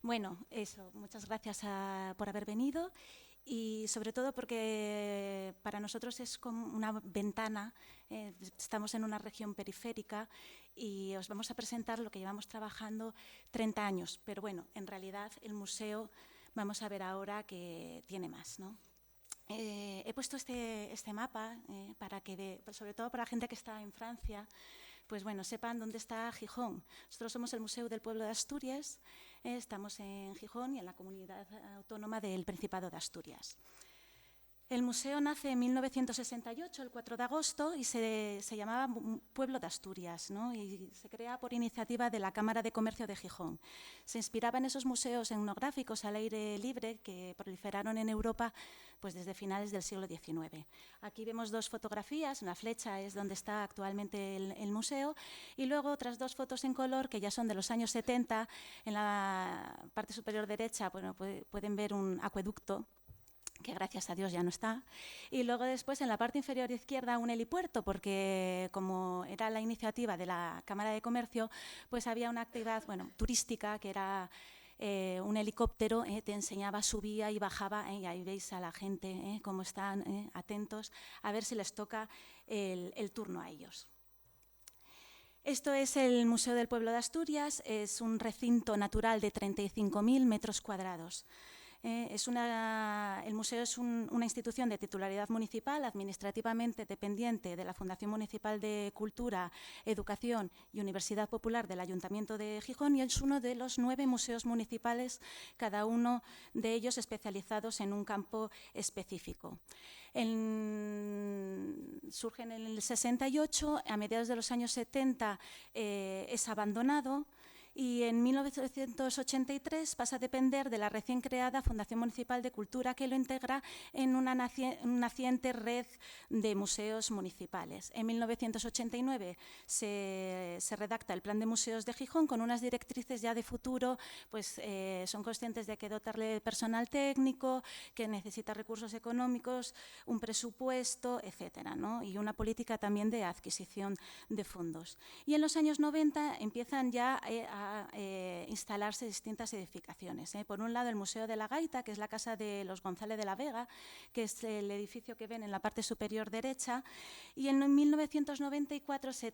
Bueno, eso, muchas gracias por haber venido y sobre todo porque para nosotros es como una ventana, estamos en una región periférica y os vamos a presentar lo que llevamos trabajando 30 años, pero bueno, en realidad el museo vamos a ver ahora que tiene más, ¿no? He puesto este mapa para que, sobre todo para la gente que está en Francia, pues bueno, sepan dónde está Gijón. Nosotros somos el Museo del Pueblo de Asturias, estamos en Gijón y en la comunidad autónoma del Principado de Asturias. El museo nace en 1968, el 4 de agosto, y se llamaba Pueblo de Asturias, ¿no? Y se crea por iniciativa de la Cámara de Comercio de Gijón. Se inspiraba en esos museos etnográficos al aire libre que proliferaron en Europa pues, desde finales del siglo XIX. Aquí vemos dos fotografías, una flecha es donde está actualmente el museo, y luego otras dos fotos en color que ya son de los años 70. En la parte superior derecha bueno, pueden ver un acueducto que gracias a Dios ya no está, y luego después en la parte inferior izquierda un helipuerto, porque como era la iniciativa de la Cámara de Comercio, pues había una actividad turística que era un helicóptero, te enseñaba, subía y bajaba, y ahí veis a la gente cómo están atentos a ver si les toca el turno a ellos. Esto es el Museo del Pueblo de Asturias, es un recinto natural de 35.000 metros cuadrados. El museo es una institución de titularidad municipal, administrativamente dependiente de la Fundación Municipal de Cultura, Educación y Universidad Popular del Ayuntamiento de Gijón, y es uno de los 9 museos municipales, cada uno de ellos especializados en un campo específico. Surge en el 68, a mediados de los años 70 es abandonado, y en 1983 pasa a depender de la recién creada Fundación Municipal de Cultura, que lo integra en una naciente red de museos municipales. En 1989 se redacta el Plan de Museos de Gijón con unas directrices ya de futuro, pues son conscientes de que dotarle personal técnico, que necesita recursos económicos, un presupuesto, etcétera, ¿no? Y una política también de adquisición de fondos. Y en los años 90 empiezan ya a instalarse distintas edificaciones. Por un lado, el Museo de la Gaita, que es la casa de los González de la Vega, que es el edificio que ven en la parte superior derecha, y en 1994 se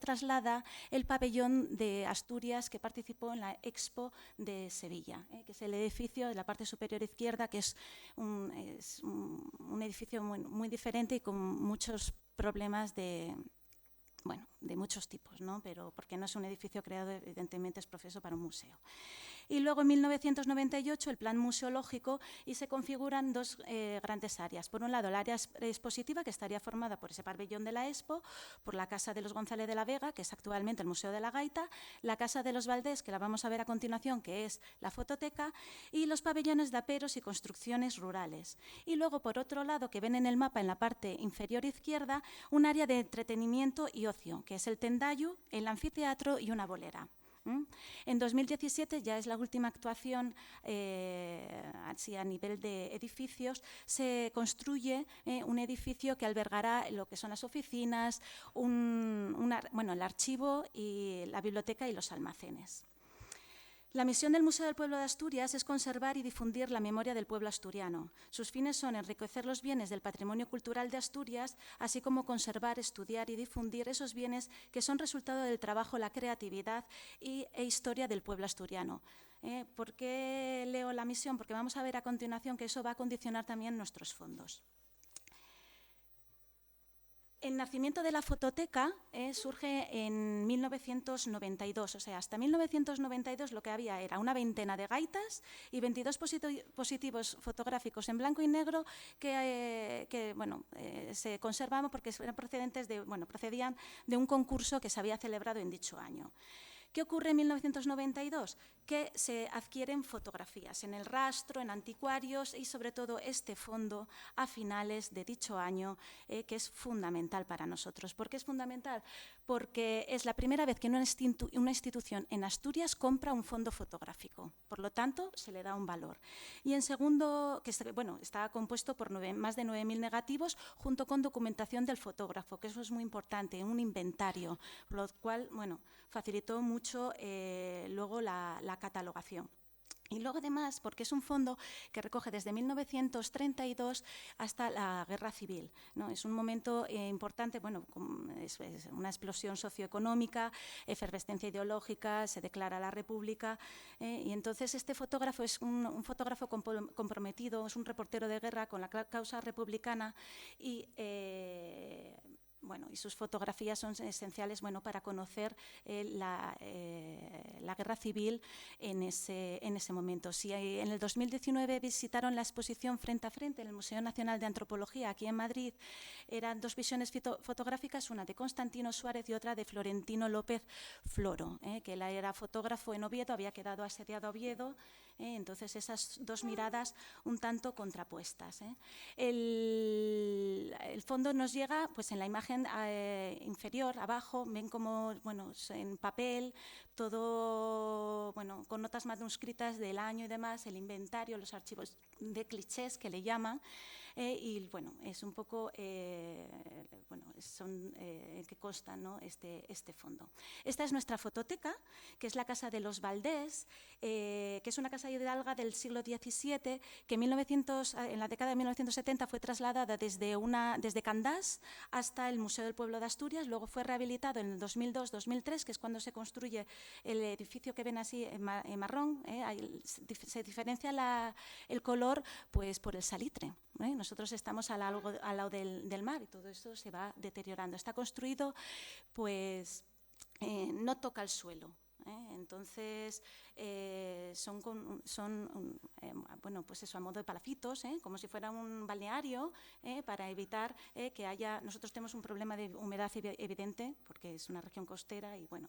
traslada el pabellón de Asturias, que participó en la Expo de Sevilla, que es el edificio de la parte superior izquierda, que es un edificio muy diferente y con muchos problemas de muchos tipos, ¿no? Pero porque no es un edificio creado, evidentemente es proceso para un museo. Y luego en 1998 el plan museológico, y se configuran dos grandes áreas. Por un lado, el área expositiva, que estaría formada por ese pabellón de la Expo, por la Casa de los González de la Vega, que es actualmente el Museo de la Gaita, la Casa de los Valdés, que la vamos a ver a continuación, que es la fototeca, y los pabellones de aperos y construcciones rurales. Y luego, por otro lado, que ven en el mapa en la parte inferior izquierda, un área de entretenimiento y ocio, que es el tendayu, el anfiteatro y una bolera. En 2017, ya es la última actuación así a nivel de edificios, se construye un edificio que albergará lo que son las oficinas, el archivo y la biblioteca y los almacenes. La misión del Museo del Pueblo de Asturias es conservar y difundir la memoria del pueblo asturiano. Sus fines son enriquecer los bienes del patrimonio cultural de Asturias, así como conservar, estudiar y difundir esos bienes que son resultado del trabajo, la creatividad e historia del pueblo asturiano. ¿Por qué leo la misión? Porque vamos a ver a continuación que eso va a condicionar también nuestros fondos. El nacimiento de la fototeca surge en 1992, o sea, hasta 1992 lo que había era una veintena de gaitas y 22 positivos fotográficos en blanco y negro que se conservaban porque procedían de un concurso que se había celebrado en dicho año. ¿Qué ocurre en 1992? Que se adquieren fotografías en el rastro, en anticuarios y sobre todo este fondo a finales de dicho año, que es fundamental para nosotros. ¿Por qué es fundamental? Porque es la primera vez que una institución en Asturias compra un fondo fotográfico. Por lo tanto, se le da un valor. Y en segundo, está compuesto por más de 9.000 negativos junto con documentación del fotógrafo, que eso es muy importante, un inventario, lo cual facilitó mucho luego la catalogación. Y luego, además, porque es un fondo que recoge desde 1932 hasta la Guerra Civil, ¿no? Es un momento importante, bueno, es una explosión socioeconómica, efervescencia ideológica, se declara la República, y entonces este fotógrafo es un fotógrafo comprometido, es un reportero de guerra con la causa republicana y bueno, y sus fotografías son esenciales, bueno, para conocer la guerra civil en ese momento. Si en el 2019 visitaron la exposición Frente a Frente en el Museo Nacional de Antropología aquí en Madrid, eran dos visiones fotográficas, una de Constantino Suárez y otra de Florentino López Floro, que él era fotógrafo en Oviedo, había quedado asediado a Oviedo. Entonces, esas dos miradas un tanto contrapuestas. El fondo nos llega, pues en la imagen inferior, abajo, ven como, bueno, en papel, todo, bueno, con notas manuscritas del año y demás, el inventario, los archivos de clichés que le llaman. Y bueno, es un poco, bueno, son que constan, ¿no? este fondo. Esta es nuestra fototeca, que es la Casa de los Valdés, que es una casa hidalga del siglo XVII, que en la década de 1970 fue trasladada desde Candás hasta el Museo del Pueblo de Asturias, luego fue rehabilitado en el 2002-2003, que es cuando se construye el edificio que ven así en marrón. Se diferencia el color pues, por el salitre. Nosotros estamos al lado del mar y todo esto se va deteriorando. Está construido, pues, no toca el suelo. Entonces, bueno, pues eso, a modo de palafitos, como si fuera un balneario, para evitar que haya… Nosotros tenemos un problema de humedad evidente, porque es una región costera y, bueno,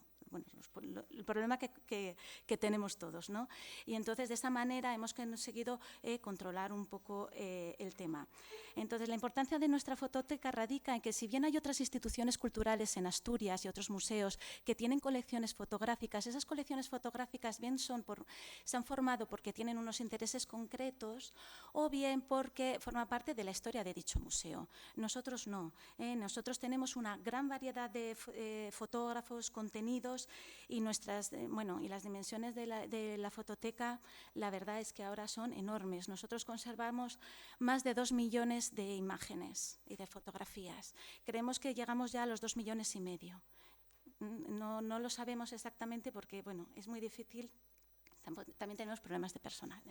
el problema que tenemos todos, ¿no? Y entonces, de esa manera, hemos conseguido controlar un poco el tema. Entonces, la importancia de nuestra fototeca radica en que, si bien hay otras instituciones culturales en Asturias y otros museos que tienen colecciones fotográficas, esas colecciones fotográficas bien se han formado porque tienen unos intereses concretos o bien porque forman parte de la historia de dicho museo. Nosotros no. Nosotros tenemos una gran variedad de fotógrafos, contenidos y y las dimensiones de la fototeca, la verdad es que ahora son enormes. Nosotros conservamos más de 2 millones de imágenes y de fotografías. Creemos que llegamos ya a los 2,5 millones. No lo sabemos exactamente porque, bueno, es muy difícil. También tenemos problemas de personal.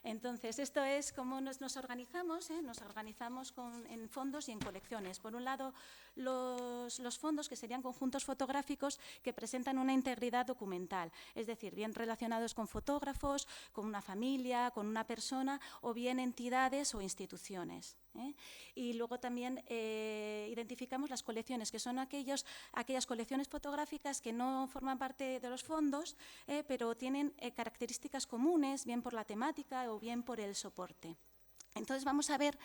Entonces, esto es cómo nos organizamos. Nos organizamos en fondos y en colecciones. Por un lado, los fondos, que serían conjuntos fotográficos que presentan una integridad documental, es decir, bien relacionados con fotógrafos, con una familia, con una persona o bien entidades o instituciones. Y luego también identificamos las colecciones, que son aquellas colecciones fotográficas que no forman parte de los fondos, pero tienen características comunes, bien por la temática o bien por el soporte. Entonces, vamos a ver,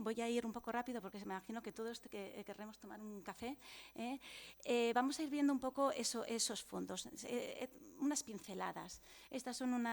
voy a ir un poco rápido porque me imagino que todos querremos tomar un café. Vamos a ir viendo un poco esos fondos, unas pinceladas. Estas son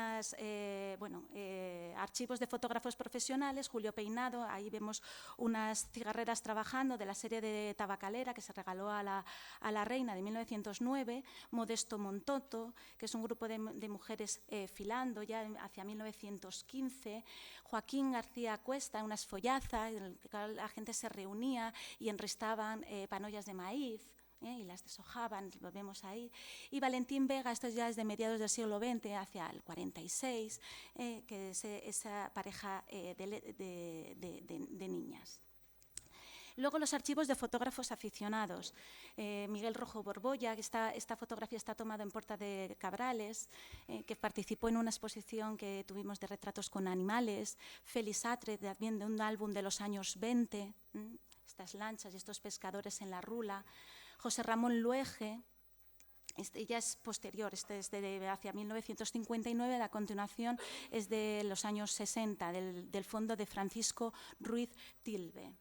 archivos de fotógrafos profesionales, Julio Peinado, ahí vemos unas cigarreras trabajando de la serie de Tabacalera que se regaló a la reina de 1909, Modesto Montoto, que es un grupo de mujeres filando ya hacia 1915, Joaquín García Cuesta, una esfollaza en la que la gente se reunía y enristaban panollas de maíz y las deshojaban, lo vemos ahí. Y Valentín Vega, esto ya es de mediados del siglo XX, hacia el 46, que es esa pareja de niñas. Luego, los archivos de fotógrafos aficionados. Miguel Rojo Borbolla, esta fotografía está tomada en Porta de Cabrales, que participó en una exposición que tuvimos de retratos con animales. Félix Atre, también de un álbum de los años 20, estas lanchas y estos pescadores en la Rula. José Ramón Luege, ya es posterior, es hacia 1959, la continuación es de los años 60, del fondo de Francisco Ruiz Tilbe.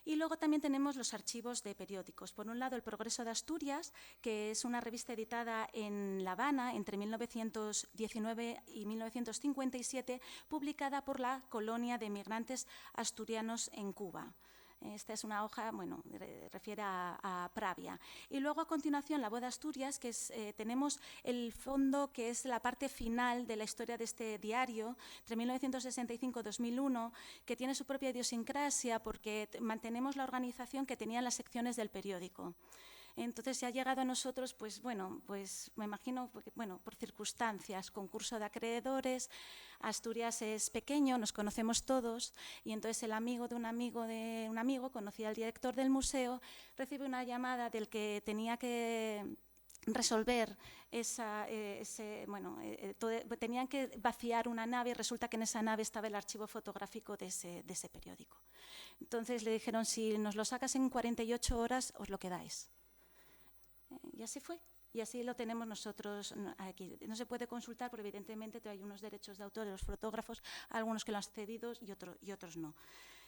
Y luego también tenemos los archivos de periódicos. Por un lado, El Progreso de Asturias, que es una revista editada en La Habana entre 1919 y 1957, publicada por la colonia de emigrantes asturianos en Cuba. Esta es una hoja, bueno, refiere a Pravia. Y luego a continuación la voz de Asturias, que es, tenemos el fondo que es la parte final de la historia de este diario, entre 1965 y 2001, que tiene su propia idiosincrasia porque mantenemos la organización que tenían las secciones del periódico. Entonces, se ha llegado a nosotros, pues bueno, pues me imagino, bueno, por circunstancias, concurso de acreedores, Asturias es pequeño, nos conocemos todos, y entonces el amigo de un amigo conocía al director del museo, recibe una llamada del que tenía que resolver tenían que vaciar una nave y resulta que en esa nave estaba el archivo fotográfico de ese periódico. Entonces le dijeron, si nos lo sacas en 48 horas, os lo quedáis. Y así fue. Y así lo tenemos nosotros aquí. No se puede consultar porque evidentemente hay unos derechos de autor de los fotógrafos, algunos que lo han cedido y otros no.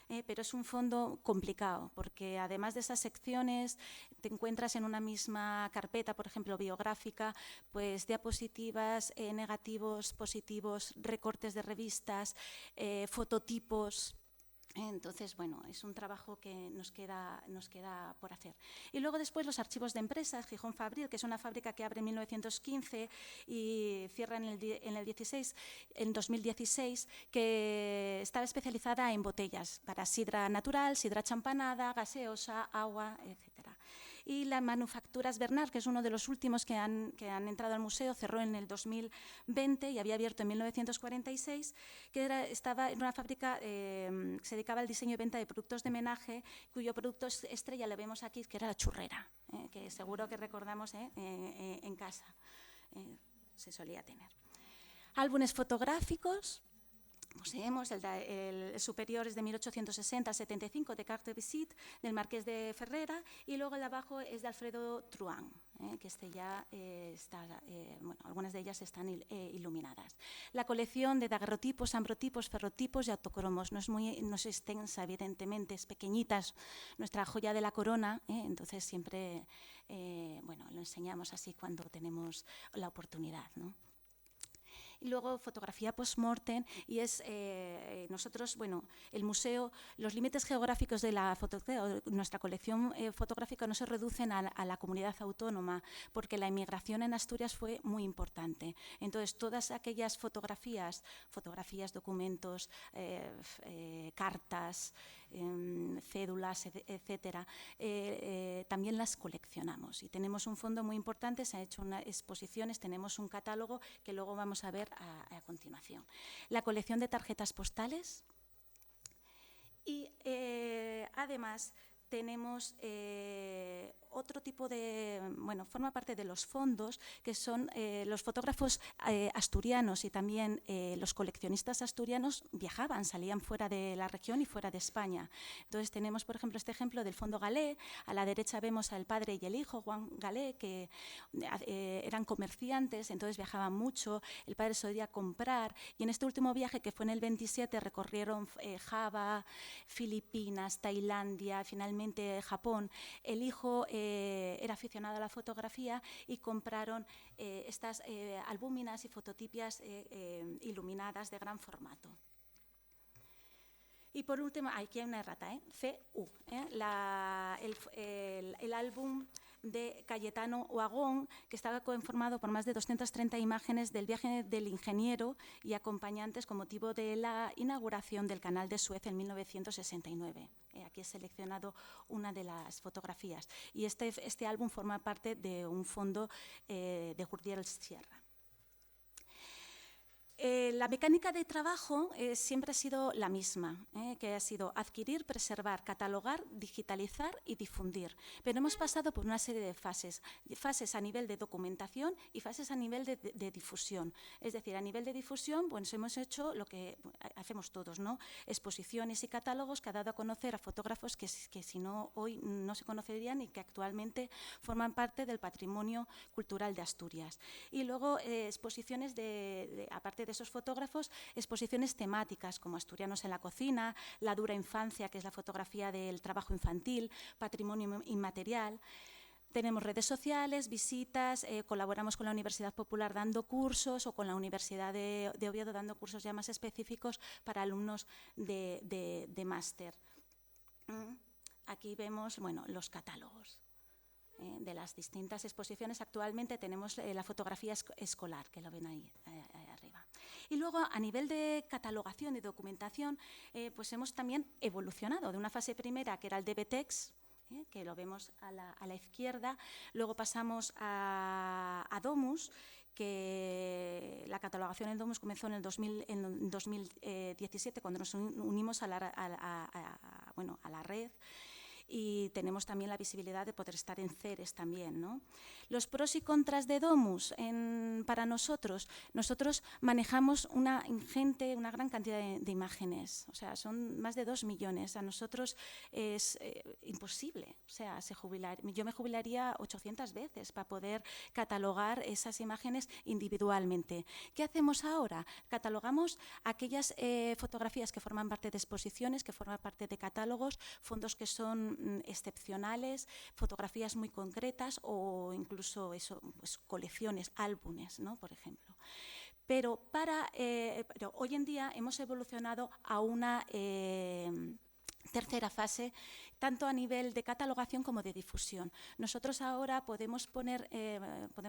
Pero es un fondo complicado porque además de esas secciones te encuentras en una misma carpeta, por ejemplo, biográfica, pues diapositivas, negativos, positivos, recortes de revistas, fototipos. Entonces, bueno, es un trabajo que nos queda por hacer. Y luego después los archivos de empresas, Gijón Fabril, que es una fábrica que abre en 1915 y cierra en el 2016, que estaba especializada en botellas para sidra natural, sidra champanada, gaseosa, agua, etcétera. Y la Manufacturas Bernard, que es uno de los últimos que han entrado al museo, cerró en el 2020 y había abierto en 1946, que estaba en una fábrica que se dedicaba al diseño y venta de productos de menaje, cuyo producto estrella le vemos aquí, que era la churrera, que seguro que recordamos en casa, se solía tener. Álbumes fotográficos. Poseemos el superior es de 1860 al 75 de Carte Visite del Marqués de Ferrera y luego el de abajo es de Alfredo Truán, que ya está, bueno, algunas de ellas están iluminadas. La colección de daguerrotipos, ambrotipos, ferrotipos y autocromos no es extensa, evidentemente, es pequeñita, nuestra joya de la corona, entonces siempre bueno, lo enseñamos así cuando tenemos la oportunidad, ¿no? Y luego fotografía post-mortem y es nosotros, bueno, el museo, los límites geográficos de nuestra colección fotográfica no se reducen a la comunidad autónoma porque la inmigración en Asturias fue muy importante. Entonces, todas aquellas fotografías, documentos, cartas, cédulas, etcétera, también las coleccionamos y tenemos un fondo muy importante, se han hecho unas exposiciones, tenemos un catálogo que luego vamos a ver a continuación. La colección de tarjetas postales y además tenemos otro tipo de, bueno, forma parte de los fondos que son los fotógrafos asturianos y también los coleccionistas asturianos viajaban, salían fuera de la región y fuera de España. Entonces tenemos, por ejemplo, este ejemplo del Fondo Galé. A la derecha vemos al padre y el hijo, Juan Galé, que eran comerciantes, entonces viajaban mucho, el padre solía comprar y en este último viaje que fue en el 27 recorrieron Java, Filipinas, Tailandia, finalmente Japón. El hijo era aficionado a la fotografía y compraron estas albúminas y fototipias iluminadas de gran formato. Y por último, aquí hay una errata, CU, el álbum de Cayetano Huagón, que estaba conformado por más de 230 imágenes del viaje del ingeniero y acompañantes con motivo de la inauguración del Canal de Suez en 1969. Aquí he seleccionado una de las fotografías. Y este álbum forma parte de un fondo de Gurdiel Sierra. La mecánica de trabajo siempre ha sido la misma, que ha sido adquirir, preservar, catalogar, digitalizar y difundir. Pero hemos pasado por una serie de fases a nivel de documentación y fases a nivel de difusión. Es decir, a nivel de difusión, pues hemos hecho lo que hacemos todos, ¿no? Exposiciones y catálogos que ha dado a conocer a fotógrafos que si no hoy no se conocerían y que actualmente forman parte del patrimonio cultural de Asturias. Y luego exposiciones aparte de esos fotógrafos, exposiciones temáticas como Asturianos en la cocina, La dura infancia, que es la fotografía del trabajo infantil, patrimonio inmaterial. Tenemos redes sociales, visitas, colaboramos con la Universidad Popular dando cursos o con la Universidad de Oviedo dando cursos ya más específicos para alumnos de máster. Aquí vemos, bueno, los catálogos de las distintas exposiciones. Actualmente tenemos la fotografía escolar, que lo ven ahí arriba. Y luego, a nivel de catalogación y documentación, pues hemos también evolucionado de una fase primera, que era el DBTeX, que lo vemos a la izquierda. Luego pasamos a Domus, que la catalogación en Domus comenzó en 2017, cuando nos unimos a la red. Y tenemos también la visibilidad de poder estar en CERES también, ¿no? Los pros y contras de Domus para nosotros manejamos una gran cantidad de imágenes, o sea, son más de 2 millones. A nosotros es imposible, o sea, yo me jubilaría 800 veces para poder catalogar esas imágenes individualmente. ¿Qué hacemos ahora? Catalogamos aquellas fotografías que forman parte de exposiciones, que forman parte de catálogos, fondos que son excepcionales, fotografías muy concretas o incluso pues, colecciones, álbumes, ¿no? Por ejemplo. Pero hoy en día hemos evolucionado a una tercera fase, tanto a nivel de catalogación como de difusión. Nosotros ahora podemos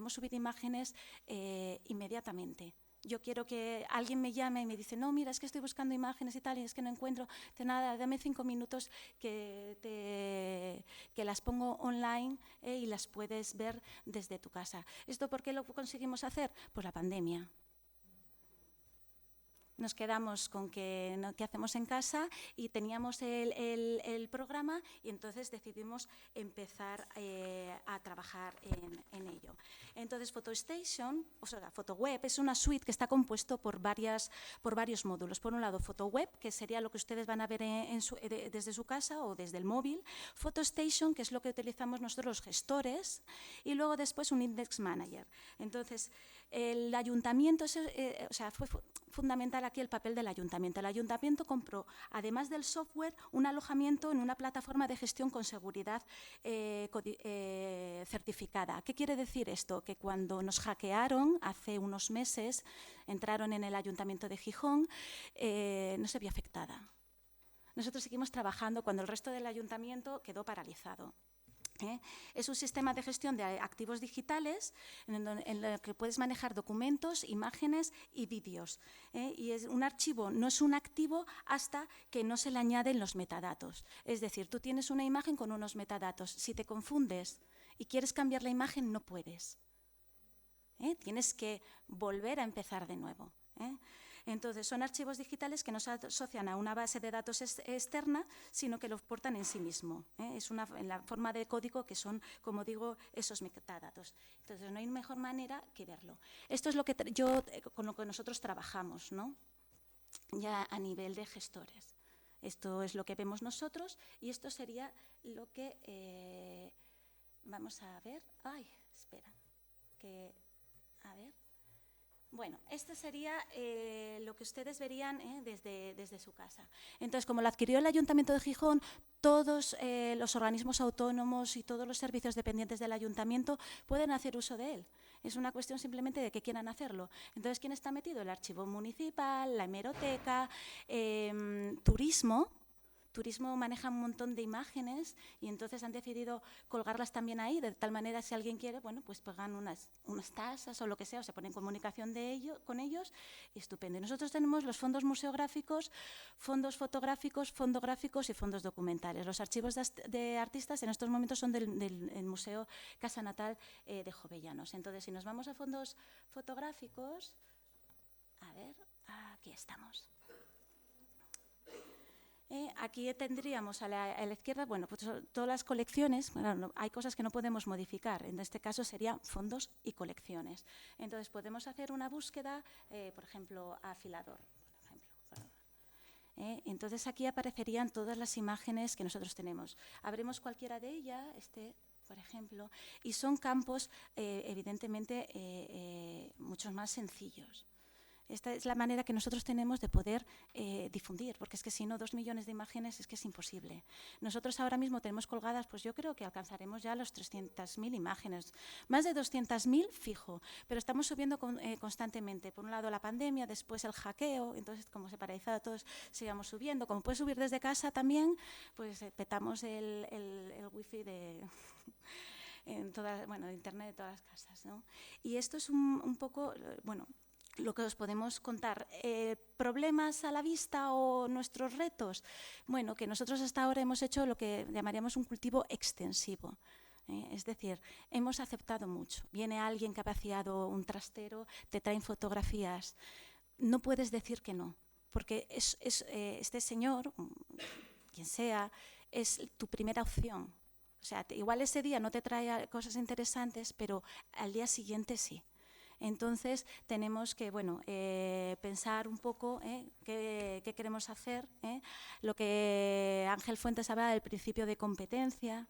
subir imágenes inmediatamente. Yo quiero que alguien me llame y me dice, no, mira, es que estoy buscando imágenes y tal, y es que no encuentro. De nada, dame 5 minutos que las pongo online y las puedes ver desde tu casa. ¿Esto por qué lo conseguimos hacer? Pues la pandemia. Nos quedamos con qué hacemos en casa y teníamos el programa y entonces decidimos empezar a trabajar en ello. Entonces, PhotoStation, o sea, PhotoWeb, es una suite que está compuesto por varios módulos. Por un lado, PhotoWeb, que sería lo que ustedes van a ver desde su casa o desde el móvil. PhotoStation, que es lo que utilizamos nosotros los gestores. Y luego después un Index Manager. Entonces, el ayuntamiento, fue fundamental aquí el papel del ayuntamiento. El ayuntamiento compró, además del software, un alojamiento en una plataforma de gestión con seguridad certificada. ¿Qué quiere decir esto? Que cuando nos hackearon hace unos meses, entraron en el ayuntamiento de Gijón, no se vio afectada. Nosotros seguimos trabajando cuando el resto del ayuntamiento quedó paralizado. Es un sistema de gestión de activos digitales en el que puedes manejar documentos, imágenes y vídeos. Y un archivo no es un activo hasta que no se le añaden los metadatos. Es decir, tú tienes una imagen con unos metadatos. Si te confundes y quieres cambiar la imagen, no puedes. Tienes que volver a empezar de nuevo. Entonces, son archivos digitales que no se asocian a una base de datos externa, sino que los portan en sí mismo. Es en la forma de código que son, como digo, esos metadatos. Entonces, no hay mejor manera que verlo. Esto es con lo que nosotros trabajamos, ¿no? Ya a nivel de gestores. Esto es lo que vemos nosotros y esto sería lo que vamos a ver. Ay, espera. A ver. Bueno, este sería lo que ustedes verían desde su casa. Entonces, como lo adquirió el Ayuntamiento de Gijón, todos los organismos autónomos y todos los servicios dependientes del Ayuntamiento pueden hacer uso de él. Es una cuestión simplemente de que quieran hacerlo. Entonces, ¿quién está metido? El archivo municipal, la hemeroteca, turismo. Turismo maneja un montón de imágenes y entonces han decidido colgarlas también ahí, de tal manera si alguien quiere, bueno, pues pagan unas tasas o lo que sea, o se ponen en comunicación con ellos y estupendo. Y nosotros tenemos los fondos museográficos, fondos fotográficos, fondográficos y fondos documentales. Los archivos de artistas en estos momentos son del Museo Casa Natal de Jovellanos. Entonces, si nos vamos a fondos fotográficos, a ver, aquí estamos. Aquí tendríamos a la izquierda, bueno, pues todas las colecciones. Bueno, hay cosas que no podemos modificar. En este caso serían fondos y colecciones. Entonces podemos hacer una búsqueda, por ejemplo, afilador. Entonces aquí aparecerían todas las imágenes que nosotros tenemos. Abremos cualquiera de ellas, por ejemplo, y son campos evidentemente mucho más sencillos. Esta es la manera que nosotros tenemos de poder difundir, porque es que si no, 2 millones de imágenes es que es imposible. Nosotros ahora mismo tenemos colgadas, pues yo creo que alcanzaremos ya los 300.000 imágenes, más de 200.000 fijo, pero estamos subiendo constantemente. Por un lado la pandemia, después el hackeo, entonces como se paralizado todos, sigamos subiendo. Como puedes subir desde casa también, pues petamos el wifi de... en todas, bueno, de internet de todas las casas, ¿no? Y esto es un poco, bueno, lo que os podemos contar. ¿Problemas a la vista o nuestros retos? Bueno, que nosotros hasta ahora hemos hecho lo que llamaríamos un cultivo extensivo. Es decir, hemos aceptado mucho. Viene alguien que ha vaciado un trastero, te traen fotografías. No puedes decir que no, porque este señor, quien sea, es tu primera opción. O sea, igual ese día no te trae cosas interesantes, pero al día siguiente sí. Entonces, tenemos que pensar un poco qué queremos hacer. Lo que Ángel Fuentes hablaba del principio de competencia,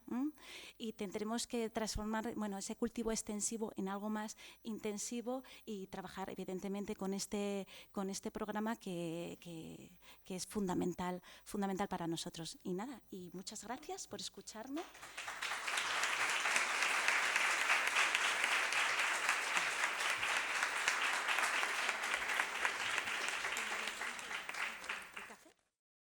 y tendremos que transformar ese cultivo extensivo en algo más intensivo y trabajar, evidentemente, con este programa que es fundamental para nosotros. Y nada, y muchas gracias por escucharme.